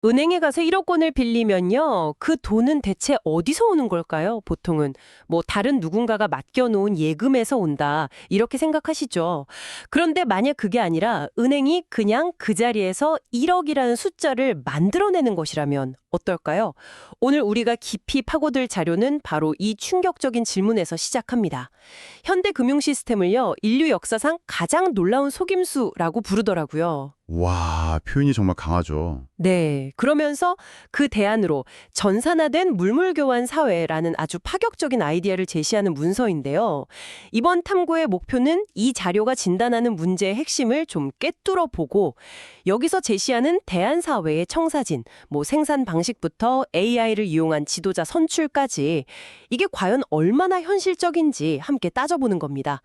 은행에 가서 1억 원을 빌리면요. 그 돈은 대체 어디서 오는 걸까요? 보통은 뭐 다른 누군가가 맡겨놓은 예금에서 온다. 이렇게 생각하시죠. 그런데 만약 그게 아니라 은행이 그냥 그 자리에서 1억이라는 숫자를 만들어내는 것이라면 어떨까요? 오늘 우리가 깊이 파고들 자료는 바로 이 충격적인 질문에서 시작합니다. 현대 금융 시스템을요. 인류 역사상 가장 놀라운 속임수라고 부르더라고요. 와, 표현이 정말 강하죠. 네. 그러면서 그 대안으로 전산화된 물물교환 사회라는 아주 파격적인 아이디어를 제시하는 문서인데요. 이번 탐구의 목표는 이 자료가 진단하는 문제의 핵심을 좀 꿰뚫어 보고 여기서 제시하는 대안 사회의 청사진, 뭐 생산 방식부터 AI를 이용한 지도자 선출까지 이게 과연 얼마나 현실적인지 함께 따져보는 겁니다.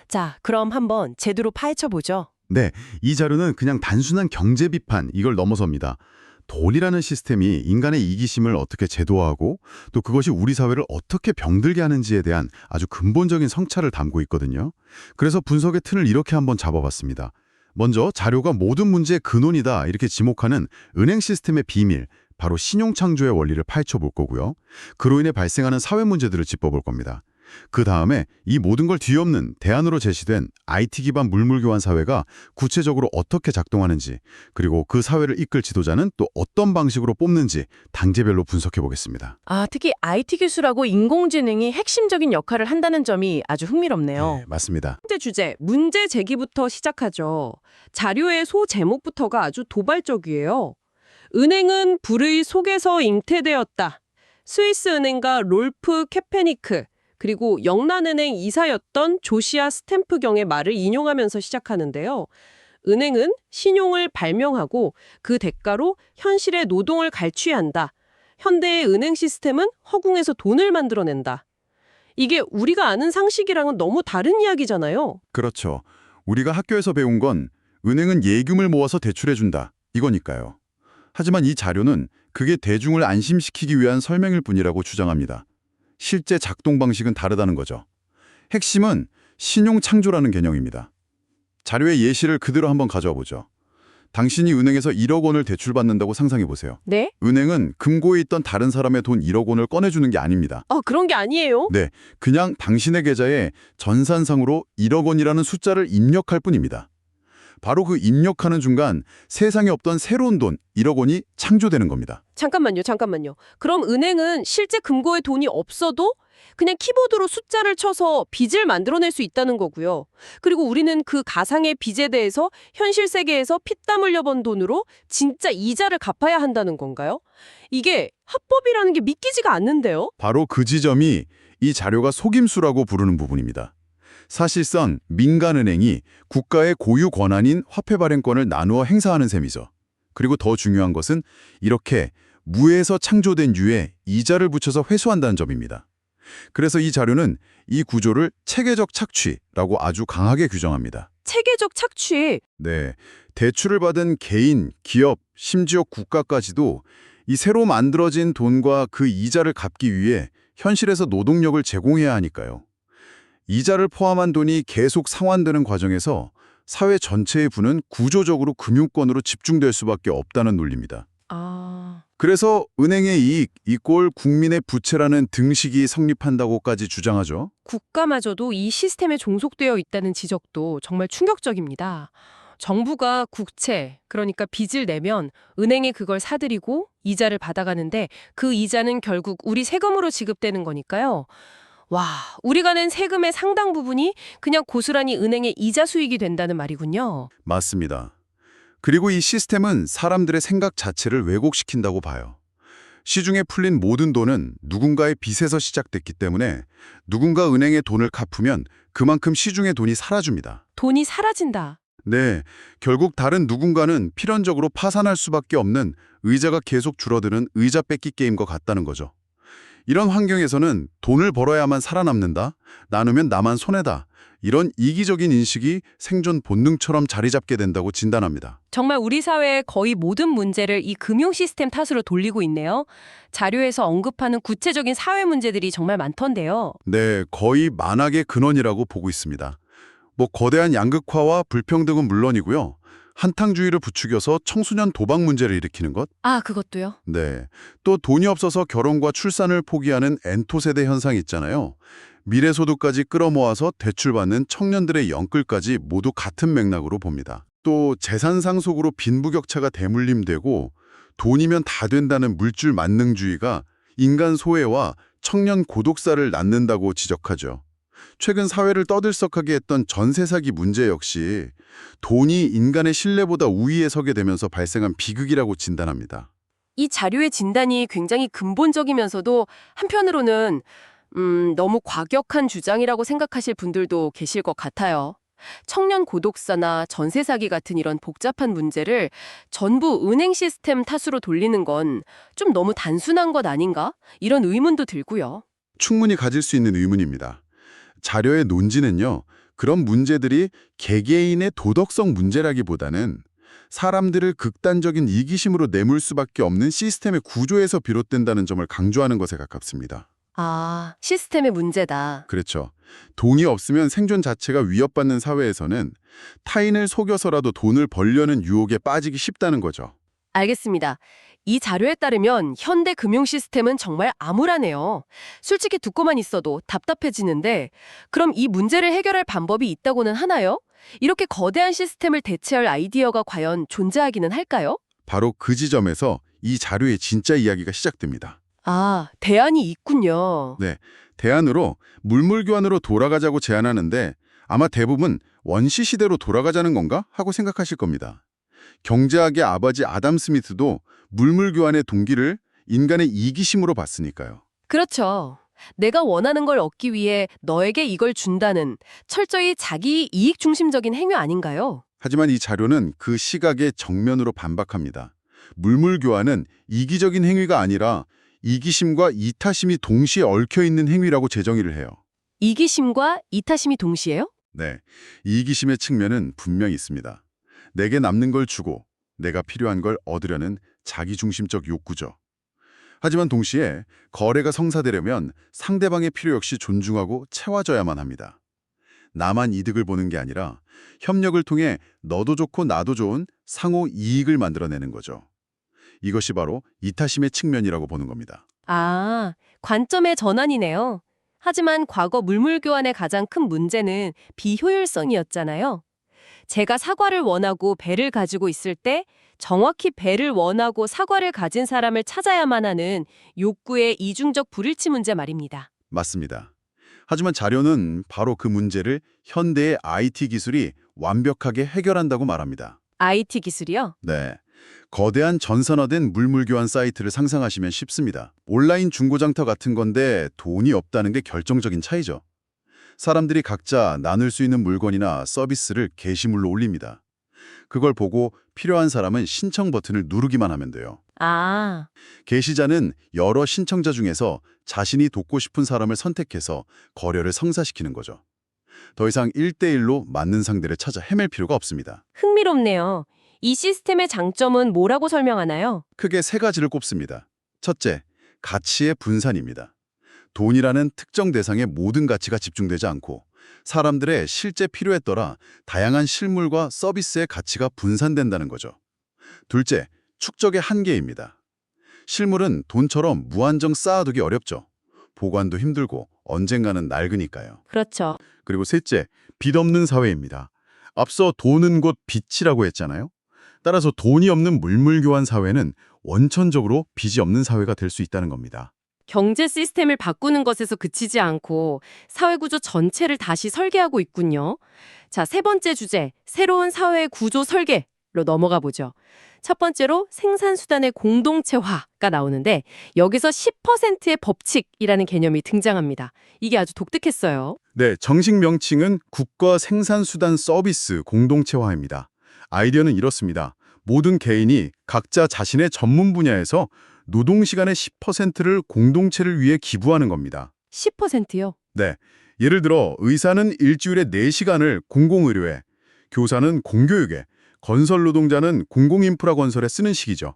자, 그럼 한번 제대로 파헤쳐 보죠. 네, 이 자료는 그냥 단순한 경제 비판, 이걸 넘어섭니다. 돈이라는 시스템이 인간의 이기심을 어떻게 제도화하고 또 그것이 우리 사회를 어떻게 병들게 하는지에 대한 아주 근본적인 성찰을 담고 있거든요. 그래서 분석의 틀을 이렇게 한번 잡아봤습니다. 먼저 자료가 모든 문제의 근원이다 이렇게 지목하는 은행 시스템의 비밀, 바로 신용창조의 원리를 파헤쳐 볼 거고요. 그로 인해 발생하는 사회 문제들을 짚어볼 겁니다. 그 다음에 이 모든 걸 뒤엎는 대안으로 제시된 IT 기반 물물교환 사회가 구체적으로 어떻게 작동하는지, 그리고 그 사회를 이끌 지도자는 또 어떤 방식으로 뽑는지 단계별로 분석해 보겠습니다. 특히 IT 기술하고 인공지능이 핵심적인 역할을 한다는 점이 아주 흥미롭네요. 네, 맞습니다. 번째 주제, 문제 제기부터 시작하죠. 자료의 소제목부터가 아주 도발적이에요. 은행은 불의 속에서 잉태되었다. 스위스 은행가 롤프 케페니크, 그리고 영란은행 이사였던 조시아 스탬프경의 말을 인용하면서 시작하는데요. 은행은 신용을 발명하고 그 대가로 현실의 노동을 갈취한다. 현대의 은행 시스템은 허공에서 돈을 만들어낸다. 이게 우리가 아는 상식이랑은 너무 다른 이야기잖아요. 그렇죠. 우리가 학교에서 배운 건 은행은 예금을 모아서 대출해준다, 이거니까요. 하지만 이 자료는 그게 대중을 안심시키기 위한 설명일 뿐이라고 주장합니다. 실제 작동 방식은 다르다는 거죠. 핵심은 신용 창조라는 개념입니다. 자료의 예시를 그대로 한번 가져와 보죠. 당신이 은행에서 1억 원을 대출받는다고 상상해 보세요. 네? 은행은 금고에 있던 다른 사람의 돈 1억 원을 꺼내주는 게 아닙니다. 그런 게 아니에요. 네, 그냥 당신의 계좌에 전산상으로 1억 원이라는 숫자를 입력할 뿐입니다. 바로 그 입력하는 순간 세상에 없던 새로운 돈 1억 원이 창조되는 겁니다. 잠깐만요. 그럼 은행은 실제 금고에 돈이 없어도 그냥 키보드로 숫자를 쳐서 빚을 만들어낼 수 있다는 거고요. 그리고 우리는 그 가상의 빚에 대해서 현실 세계에서 피땀 흘려 번 돈으로 진짜 이자를 갚아야 한다는 건가요? 이게 합법이라는 게 믿기지가 않는데요. 바로 그 지점이 이 자료가 속임수라고 부르는 부분입니다. 사실상 민간은행이 국가의 고유 권한인 화폐 발행권을 나누어 행사하는 셈이죠. 그리고 더 중요한 것은 이렇게 무에서 창조된 유에 이자를 붙여서 회수한다는 점입니다. 그래서 이 자료는 이 구조를 체계적 착취라고 아주 강하게 규정합니다. 체계적 착취. 네, 대출을 받은 개인, 기업, 심지어 국가까지도 이 새로 만들어진 돈과 그 이자를 갚기 위해 현실에서 노동력을 제공해야 하니까요. 이자를 포함한 돈이 계속 상환되는 과정에서 사회 전체의 부는 구조적으로 금융권으로 집중될 수밖에 없다는 논리입니다. 그래서 은행의 이익 이꼴 국민의 부채라는 등식이 성립한다고까지 주장하죠. 국가마저도 이 시스템에 종속되어 있다는 지적도 정말 충격적입니다. 정부가 국채, 그러니까 빚을 내면 은행에 그걸 사들이고 이자를 받아가는데 그 이자는 결국 우리 세금으로 지급되는 거니까요. 와, 우리가 낸 세금의 상당 부분이 그냥 고스란히 은행의 이자 수익이 된다는 말이군요. 맞습니다. 그리고 이 시스템은 사람들의 생각 자체를 왜곡시킨다고 봐요. 시중에 풀린 모든 돈은 누군가의 빚에서 시작됐기 때문에 누군가 은행에 돈을 갚으면 그만큼 시중의 돈이 사라집니다. 돈이 사라진다. 네, 결국 다른 누군가는 필연적으로 파산할 수밖에 없는 의자가 계속 줄어드는 의자 뺏기 게임과 같다는 거죠. 이런 환경에서는 돈을 벌어야만 살아남는다, 나누면 나만 손해다, 이런 이기적인 인식이 생존 본능처럼 자리 잡게 된다고 진단합니다. 정말 우리 사회의 거의 모든 문제를 이 금융 시스템 탓으로 돌리고 있네요. 자료에서 언급하는 구체적인 사회 문제들이 정말 많던데요. 네, 거의 만악의 근원이라고 보고 있습니다. 거대한 양극화와 불평등은 물론이고요. 한탕주의를 부추겨서 청소년 도박 문제를 일으키는 것? 아, 그것도요? 네. 또 돈이 없어서 결혼과 출산을 포기하는 엔토세대 현상이 있잖아요. 미래소득까지 끌어모아서 대출받는 청년들의 영끌까지 모두 같은 맥락으로 봅니다. 또 재산 상속으로 빈부격차가 대물림되고 돈이면 다 된다는 물질 만능주의가 인간 소외와 청년 고독사를 낳는다고 지적하죠. 최근 사회를 떠들썩하게 했던 전세 사기 문제 역시 돈이 인간의 신뢰보다 우위에 서게 되면서 발생한 비극이라고 진단합니다. 이 자료의 진단이 굉장히 근본적이면서도 한편으로는 너무 과격한 주장이라고 생각하실 분들도 계실 것 같아요. 청년 고독사나 전세 사기 같은 이런 복잡한 문제를 전부 은행 시스템 탓으로 돌리는 건 좀 너무 단순한 것 아닌가? 이런 의문도 들고요. 충분히 가질 수 있는 의문입니다. 자료의 논지는요, 그런 문제들이 개개인의 도덕성 문제라기보다는 사람들을 극단적인 이기심으로 내몰 수밖에 없는 시스템의 구조에서 비롯된다는 점을 강조하는 것에 가깝습니다. 아, 시스템의 문제다. 그렇죠. 돈이 없으면 생존 자체가 위협받는 사회에서는 타인을 속여서라도 돈을 벌려는 유혹에 빠지기 쉽다는 거죠. 알겠습니다. 이 자료에 따르면 현대 금융 시스템은 정말 암울하네요. 솔직히 듣고만 있어도 답답해지는데 그럼 이 문제를 해결할 방법이 있다고는 하나요? 이렇게 거대한 시스템을 대체할 아이디어가 과연 존재하기는 할까요? 바로 그 지점에서 이 자료의 진짜 이야기가 시작됩니다. 아, 대안이 있군요. 네, 대안으로 물물교환으로 돌아가자고 제안하는데 아마 대부분 원시 시대로 돌아가자는 건가 하고 생각하실 겁니다. 경제학의 아버지 아담 스미스도 물물교환의 동기를 인간의 이기심으로 봤으니까요. 그렇죠. 내가 원하는 걸 얻기 위해 너에게 이걸 준다는 철저히 자기 이익 중심적인 행위 아닌가요? 하지만 이 자료는 그 시각에 정면으로 반박합니다. 물물교환은 이기적인 행위가 아니라 이기심과 이타심이 동시에 얽혀있는 행위라고 재정의를 해요. 이기심과 이타심이 동시에요? 네, 이기심의 측면은 분명히 있습니다. 내게 남는 걸 주고 내가 필요한 걸 얻으려는 자기중심적 욕구죠. 하지만 동시에 거래가 성사되려면 상대방의 필요 역시 존중하고 채워져야만 합니다. 나만 이득을 보는 게 아니라 협력을 통해 너도 좋고 나도 좋은 상호 이익을 만들어내는 거죠. 이것이 바로 이타심의 측면이라고 보는 겁니다. 아, 관점의 전환이네요. 하지만 과거 물물교환의 가장 큰 문제는 비효율성이었잖아요. 제가 사과를 원하고 배를 가지고 있을 때 정확히 배를 원하고 사과를 가진 사람을 찾아야만 하는 욕구의 이중적 불일치 문제 말입니다. 맞습니다. 하지만 자료는 바로 그 문제를 현대의 IT 기술이 완벽하게 해결한다고 말합니다. IT 기술이요? 네. 거대한 전산화된 물물교환 사이트를 상상하시면 쉽습니다. 온라인 중고장터 같은 건데 돈이 없다는 게 결정적인 차이죠. 사람들이 각자 나눌 수 있는 물건이나 서비스를 게시물로 올립니다. 그걸 보고 필요한 사람은 신청 버튼을 누르기만 하면 돼요. 아, 게시자는 여러 신청자 중에서 자신이 돕고 싶은 사람을 선택해서 거래를 성사시키는 거죠. 더 이상 1대1로 맞는 상대를 찾아 헤맬 필요가 없습니다. 흥미롭네요. 이 시스템의 장점은 뭐라고 설명하나요? 크게 세 가지를 꼽습니다. 첫째, 가치의 분산입니다. 돈이라는 특정 대상에 모든 가치가 집중되지 않고 사람들의 실제 필요에 따라 다양한 실물과 서비스의 가치가 분산된다는 거죠. 둘째, 축적의 한계입니다. 실물은 돈처럼 무한정 쌓아두기 어렵죠. 보관도 힘들고 언젠가는 낡으니까요. 그렇죠. 그리고 셋째, 빚 없는 사회입니다. 앞서 돈은 곧 빚이라고 했잖아요. 따라서 돈이 없는 물물교환 사회는 원천적으로 빚이 없는 사회가 될 수 있다는 겁니다. 경제 시스템을 바꾸는 것에서 그치지 않고 사회구조 전체를 다시 설계하고 있군요. 자, 세 번째 주제, 새로운 사회 구조 설계로 넘어가 보죠. 첫 번째로 생산수단의 공동체화가 나오는데 여기서 10%의 법칙이라는 개념이 등장합니다. 이게 아주 독특했어요. 네, 정식 명칭은 국가 생산수단 서비스 공동체화입니다. 아이디어는 이렇습니다. 모든 개인이 각자 자신의 전문 분야에서 노동시간의 10%를 공동체를 위해 기부하는 겁니다. 10%요? 네, 예를 들어 의사는 일주일에 4시간을 공공의료에, 교사는 공교육에, 건설 노동자는 공공인프라 건설에 쓰는 식이죠.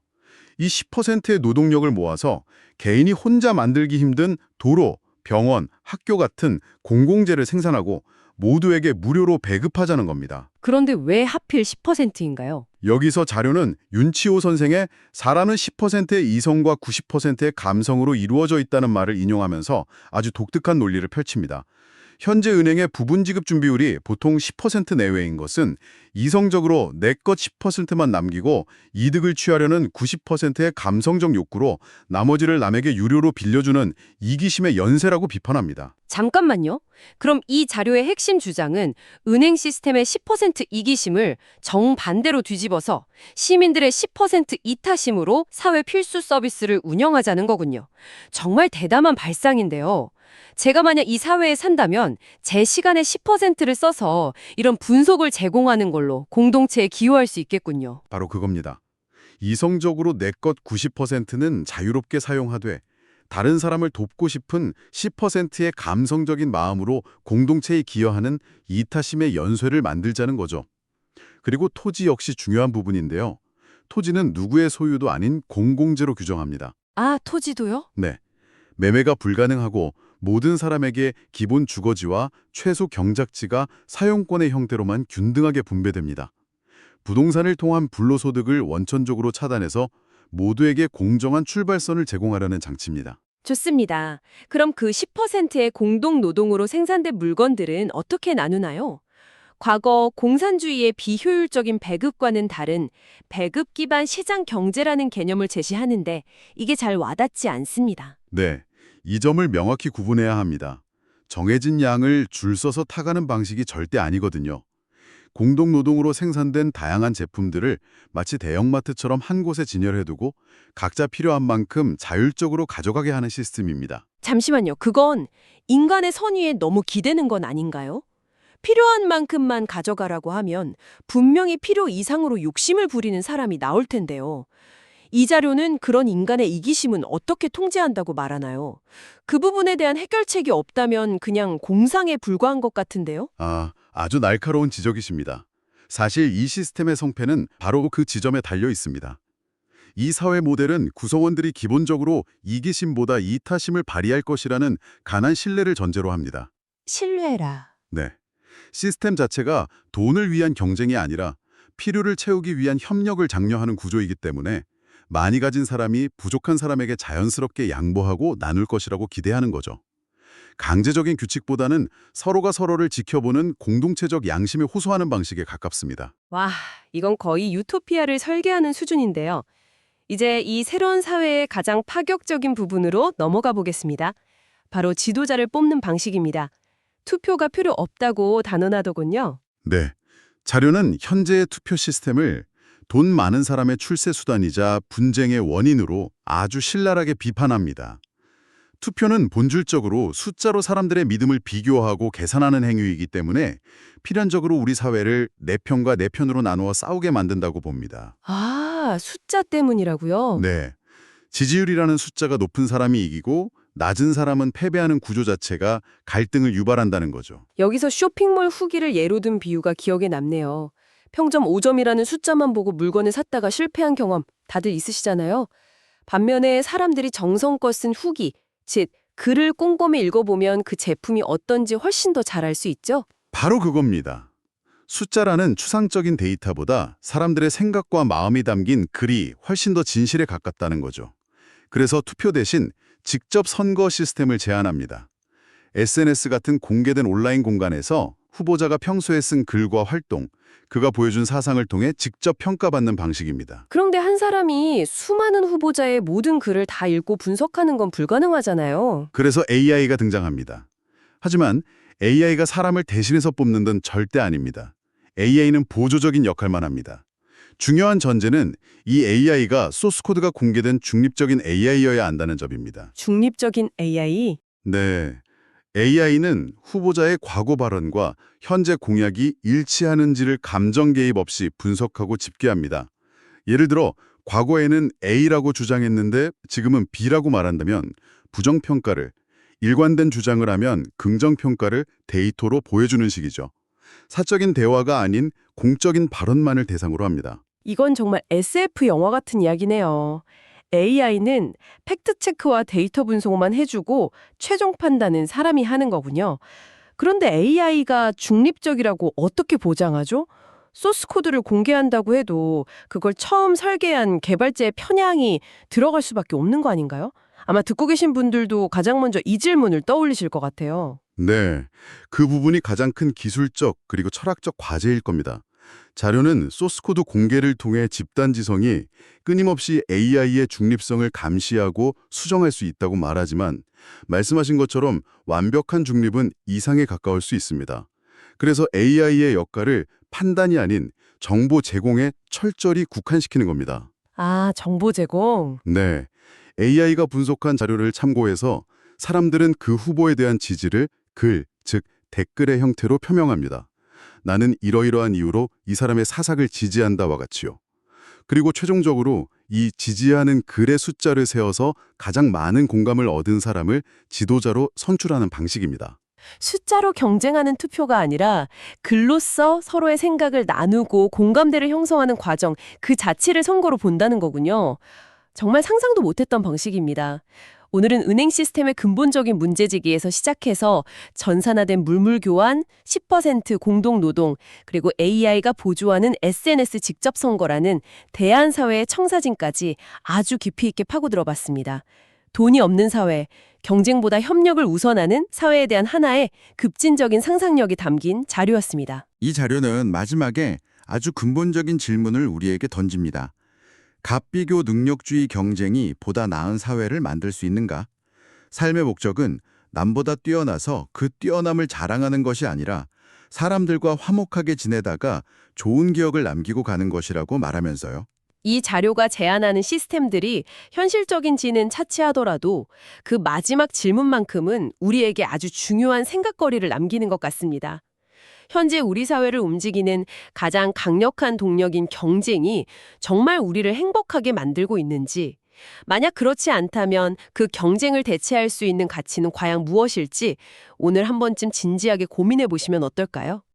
이 10%의 노동력을 모아서 개인이 혼자 만들기 힘든 도로, 병원, 학교 같은 공공재를 생산하고 모두에게 무료로 배급하자는 겁니다. 그런데 왜 하필 10%인가요? 여기서 자료는 윤치호 선생의 사람은 10%의 이성과 90%의 감성으로 이루어져 있다는 말을 인용하면서 아주 독특한 논리를 펼칩니다. 현재 은행의 부분 지급 준비율이 보통 10% 내외인 것은 이성적으로 내 것 10%만 남기고 이득을 취하려는 90%의 감성적 욕구로 나머지를 남에게 유료로 빌려주는 이기심의 연쇄라고 비판합니다. 잠깐만요. 그럼 이 자료의 핵심 주장은 은행 시스템의 10% 이기심을 정반대로 뒤집어서 시민들의 10% 이타심으로 사회 필수 서비스를 운영하자는 거군요. 정말 대담한 발상인데요. 제가 만약 이 사회에 산다면 제 시간의 10%를 써서 이런 분석을 제공하는 걸로 공동체에 기여할 수 있겠군요. 바로 그겁니다. 이성적으로 내 것 90%는 자유롭게 사용하되 다른 사람을 돕고 싶은 10%의 감성적인 마음으로 공동체에 기여하는 이타심의 연쇄를 만들자는 거죠. 그리고 토지 역시 중요한 부분인데요. 토지는 누구의 소유도 아닌 공공재로 규정합니다. 아, 토지도요? 네. 매매가 불가능하고 모든 사람에게 기본 주거지와 최소 경작지가 사용권의 형태로만 균등하게 분배됩니다. 부동산을 통한 불로소득을 원천적으로 차단해서 모두에게 공정한 출발선을 제공하려는 장치입니다. 좋습니다. 그럼 그 10%의 공동 노동으로 생산된 물건들은 어떻게 나누나요? 과거 공산주의의 비효율적인 배급과는 다른 배급 기반 시장 경제라는 개념을 제시하는데 이게 잘 와닿지 않습니다. 네, 이 점을 명확히 구분해야 합니다. 정해진 양을 줄 서서 타가는 방식이 절대 아니거든요. 공동노동으로 생산된 다양한 제품들을 마치 대형마트처럼 한 곳에 진열해두고 각자 필요한 만큼 자율적으로 가져가게 하는 시스템입니다. 잠시만요. 그건 인간의 선의에 너무 기대는 건 아닌가요? 필요한 만큼만 가져가라고 하면 분명히 필요 이상으로 욕심을 부리는 사람이 나올 텐데요. 이 자료는 그런 인간의 이기심은 어떻게 통제한다고 말하나요? 그 부분에 대한 해결책이 없다면 그냥 공상에 불과한 것 같은데요? 아주 날카로운 지적이십니다. 사실 이 시스템의 성패는 바로 그 지점에 달려 있습니다. 이 사회 모델은 구성원들이 기본적으로 이기심보다 이타심을 발휘할 것이라는 강한 신뢰를 전제로 합니다. 신뢰라. 네. 시스템 자체가 돈을 위한 경쟁이 아니라 필요를 채우기 위한 협력을 장려하는 구조이기 때문에 많이 가진 사람이 부족한 사람에게 자연스럽게 양보하고 나눌 것이라고 기대하는 거죠. 강제적인 규칙보다는 서로가 서로를 지켜보는 공동체적 양심에 호소하는 방식에 가깝습니다. 와, 이건 거의 유토피아를 설계하는 수준인데요. 이제 이 새로운 사회의 가장 파격적인 부분으로 넘어가 보겠습니다. 바로 지도자를 뽑는 방식입니다. 투표가 필요 없다고 단언하더군요. 네. 자료는 현재의 투표 시스템을 돈 많은 사람의 출세 수단이자 분쟁의 원인으로 아주 신랄하게 비판합니다. 투표는 본질적으로 숫자로 사람들의 믿음을 비교하고 계산하는 행위이기 때문에 필연적으로 우리 사회를 내 편과 내 편으로 나누어 싸우게 만든다고 봅니다. 아, 숫자 때문이라고요? 네. 지지율이라는 숫자가 높은 사람이 이기고 낮은 사람은 패배하는 구조 자체가 갈등을 유발한다는 거죠. 여기서 쇼핑몰 후기를 예로 든 비유가 기억에 남네요. 평점 5점이라는 숫자만 보고 물건을 샀다가 실패한 경험 다들 있으시잖아요. 반면에 사람들이 정성껏 쓴 후기, 즉 글을 꼼꼼히 읽어보면 그 제품이 어떤지 훨씬 더 잘 알 수 있죠? 바로 그겁니다. 숫자라는 추상적인 데이터보다 사람들의 생각과 마음이 담긴 글이 훨씬 더 진실에 가깝다는 거죠. 그래서 투표 대신 직접 선거 시스템을 제안합니다. SNS 같은 공개된 온라인 공간에서 후보자가 평소에 쓴 글과 활동, 그가 보여준 사상을 통해 직접 평가받는 방식입니다. 그런데 한 사람이 수많은 후보자의 모든 글을 다 읽고 분석하는 건 불가능하잖아요. 그래서 AI가 등장합니다. 하지만 AI가 사람을 대신해서 뽑는 건 절대 아닙니다. AI는 보조적인 역할만 합니다. 중요한 전제는 이 AI가 소스코드가 공개된 중립적인 AI여야 한다는 점입니다. 중립적인 AI? 네. AI는 후보자의 과거 발언과 현재 공약이 일치하는지를 감정 개입 없이 분석하고 집계합니다. 예를 들어 과거에는 A라고 주장했는데 지금은 B라고 말한다면 부정평가를, 일관된 주장을 하면 긍정평가를 데이터로 보여주는 식이죠. 사적인 대화가 아닌 공적인 발언만을 대상으로 합니다. 이건 정말 SF 영화 같은 이야기네요. AI는 팩트체크와 데이터 분석만 해주고 최종 판단은 사람이 하는 거군요. 그런데 AI가 중립적이라고 어떻게 보장하죠? 소스 코드를 공개한다고 해도 그걸 처음 설계한 개발자의 편향이 들어갈 수밖에 없는 거 아닌가요? 아마 듣고 계신 분들도 가장 먼저 이 질문을 떠올리실 것 같아요. 네, 그 부분이 가장 큰 기술적 그리고 철학적 과제일 겁니다. 자료는 소스코드 공개를 통해 집단지성이 끊임없이 AI의 중립성을 감시하고 수정할 수 있다고 말하지만 말씀하신 것처럼 완벽한 중립은 이상에 가까울 수 있습니다. 그래서 AI의 역할을 판단이 아닌 정보 제공에 철저히 국한시키는 겁니다. 아, 정보 제공. 네, AI가 분석한 자료를 참고해서 사람들은 그 후보에 대한 지지를 글, 즉 댓글의 형태로 표명합니다. 나는 이러이러한 이유로 이 사람의 사삭을 지지한다와 같이요. 그리고 최종적으로 이 지지하는 글의 숫자를 세어서 가장 많은 공감을 얻은 사람을 지도자로 선출하는 방식입니다. 숫자로 경쟁하는 투표가 아니라 글로써 서로의 생각을 나누고 공감대를 형성하는 과정, 그 자체를 선거로 본다는 거군요. 정말 상상도 못했던 방식입니다. 오늘은 은행 시스템의 근본적인 문제제기에서 시작해서 전산화된 물물 교환, 10% 공동 노동, 그리고 AI가 보조하는 SNS 직접 선거라는 대한사회의 청사진까지 아주 깊이 있게 파고들어 봤습니다. 돈이 없는 사회, 경쟁보다 협력을 우선하는 사회에 대한 하나의 급진적인 상상력이 담긴 자료였습니다. 이 자료는 마지막에 아주 근본적인 질문을 우리에게 던집니다. 값비교 능력주의 경쟁이 보다 나은 사회를 만들 수 있는가? 삶의 목적은 남보다 뛰어나서 그 뛰어남을 자랑하는 것이 아니라 사람들과 화목하게 지내다가 좋은 기억을 남기고 가는 것이라고 말하면서요. 이 자료가 제안하는 시스템들이 현실적인지는 차치하더라도 그 마지막 질문만큼은 우리에게 아주 중요한 생각거리를 남기는 것 같습니다. 현재 우리 사회를 움직이는 가장 강력한 동력인 경쟁이 정말 우리를 행복하게 만들고 있는지, 만약 그렇지 않다면 그 경쟁을 대체할 수 있는 가치는 과연 무엇일지 오늘 한 번쯤 진지하게 고민해 보시면 어떨까요?